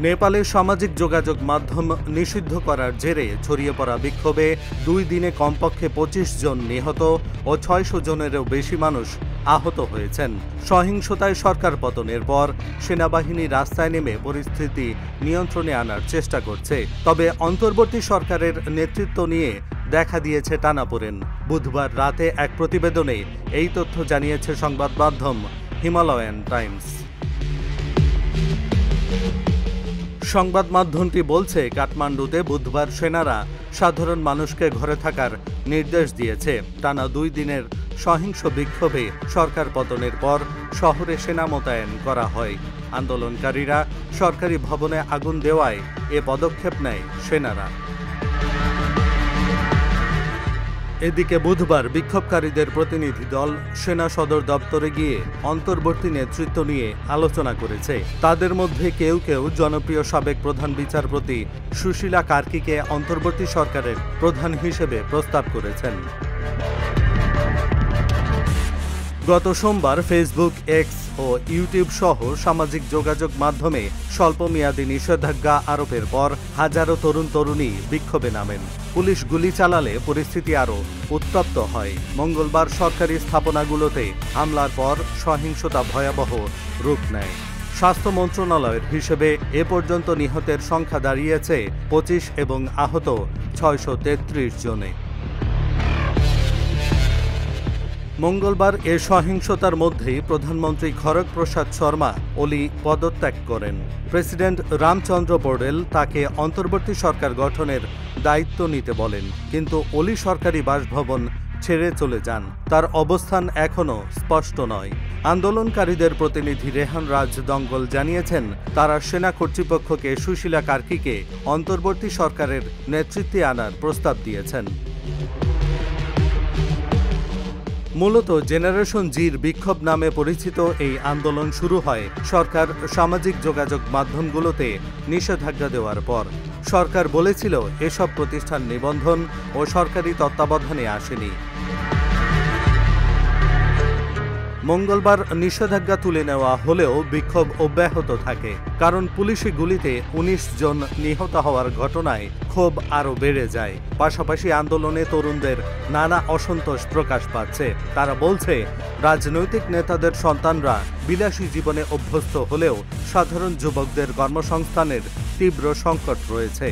নেপালে সামাজিক যোগাযোগ মাধ্যম নিষিদ্ধ করার জেরে ছড়িয়ে পড়া বিক্ষোভে 2 দিনে কমপক্ষে 25 জন নিহত ও 600 জনেরও বেশি মানুষ আহত হয়েছেন। সহিংসতায় সরকার পতনের পর সেনাবাহিনী রাস্তায় নেমে পরিস্থিতি নিয়ন্ত্রণে আনার চেষ্টা করছে। তবে অন্তর্বর্তী সরকারের নেতৃত্ব নিয়ে দেখা দিয়েছে টানাপোড়েন। বুধবার রাতে এক প্রতিবেদনে এই তথ্য জানিয়েছে সংবাদ মাধ্যম হিমালয়ান টাইমস। সংবাদ মাধ্যমটি বলছে, কাঠমান্ডুতে বুধবার সেনারা সাধারণ মানুষকে ঘরে থাকার নির্দেশ দিয়েছে। টানা 2 দিনের সহিংস বিক্ষোভে সরকার পতনের পর শহরে সেনা মোতায়েন করা হয়। আন্দোলনকারীরা সরকারি ভবনে আগুন দেওয়ায় এ পদক্ষেপ নেয় সেনারা। এদিকে বুধবার বিক্ষোভকারীদের প্রতিনিধি দল সেনা সদর দপ্তরে গিয়ে অন্তর্বর্তী নেতৃত্ব নিয়ে আলোচনা করেছে। তাদের মধ্যে কেউ কেউ জনপ্রিয় সাবেক প্রধান বিচারপতি সুশীলা কার্কিকে অন্তর্বর্তী সরকারের প্রধান হিসেবে প্রস্তাব করেছেন। গত সোমবার ফেসবুক, এক্স ও ইউটিউব সহ সামাজিক যোগাযোগ মাধ্যমে স্বল্পমেয়াদী নিষেধাজ্ঞা আরোপের পর হাজারো তরুণ তরুণী বিক্ষোভে নামেন। পুলিশ গুলি চালালে পরিস্থিতি আরও উত্তপ্ত হয়। মঙ্গলবার সরকারি স্থাপনাগুলোতে হামলার পর সহিংসতা ভয়াবহ রূপ নেয়। স্বাস্থ্য মন্ত্রণালয়ের হিসেবে এ পর্যন্ত নিহতের সংখ্যা দাঁড়িয়েছে 25 এবং আহত 633 জনে। মঙ্গলবার এ সহিংসতার মধ্যেই প্রধানমন্ত্রী খড়গ প্রসাদ শর্মা ওলি পদত্যাগ করেন। প্রেসিডেন্ট রামচন্দ্র পৌডেল তাকে অন্তর্বর্তী সরকার গঠনের দায়িত্ব নিতে বলেন, কিন্তু ওলি সরকারি বাসভবন ছেড়ে চলে যান। তার অবস্থান এখনও স্পষ্ট নয়। আন্দোলনকারীদের প্রতিনিধি রেহান রাজ দঙ্গল জানিয়েছেন, তারা সেনা কর্তৃপক্ষকে সুশীলা কার্কিকে অন্তর্বর্তী সরকারের নেতৃত্বে আনার প্রস্তাব দিয়েছেন। মূলত জেনারেশন জির বিক্ষোভ নামে পরিচিত এই আন্দোলন শুরু হয় সরকার সামাজিক যোগাযোগ মাধ্যমগুলোতে নিষেধাজ্ঞা দেওয়ার পর। সরকার বলেছিল এসব প্রতিষ্ঠান নিবন্ধন ও সরকারি তত্ত্বাবধানে আসেনি। মঙ্গলবার নিষেধাজ্ঞা তুলে নেওয়া হলেও বিক্ষোভ অব্যাহত থাকে, কারণ পুলিশি গুলিতে 19 জন নিহত হওয়ার ঘটনায় ক্ষোভ আরও বেড়ে যায়। পাশাপাশি আন্দোলনে তরুণদের নানা অসন্তোষ প্রকাশ পাচ্ছে। তারা বলছে, রাজনৈতিক নেতাদের সন্তানরা বিলাসী জীবনে অভ্যস্ত হলেও সাধারণ যুবকদের কর্মসংস্থানের তীব্র সংকট রয়েছে।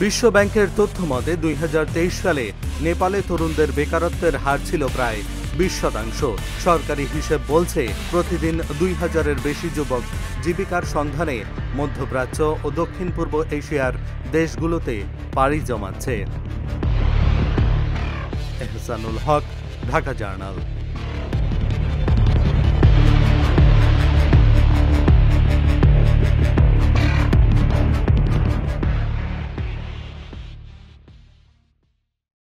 বিশ্ব ব্যাংকের তথ্য মতে 2023 সালে নেপালে তরুণদের বেকারত্বের হার ছিল প্রায় 20%। সরকারি হিসেব বলছে, প্রতিদিন 2000-এর বেশি যুবক জীবিকার সন্ধানে মধ্যপ্রাচ্য ও দক্ষিণ পূর্ব এশিয়ার দেশগুলোতে পাড়ি জমাচ্ছে। এহসানুল হক, ঢাকা জার্নাল।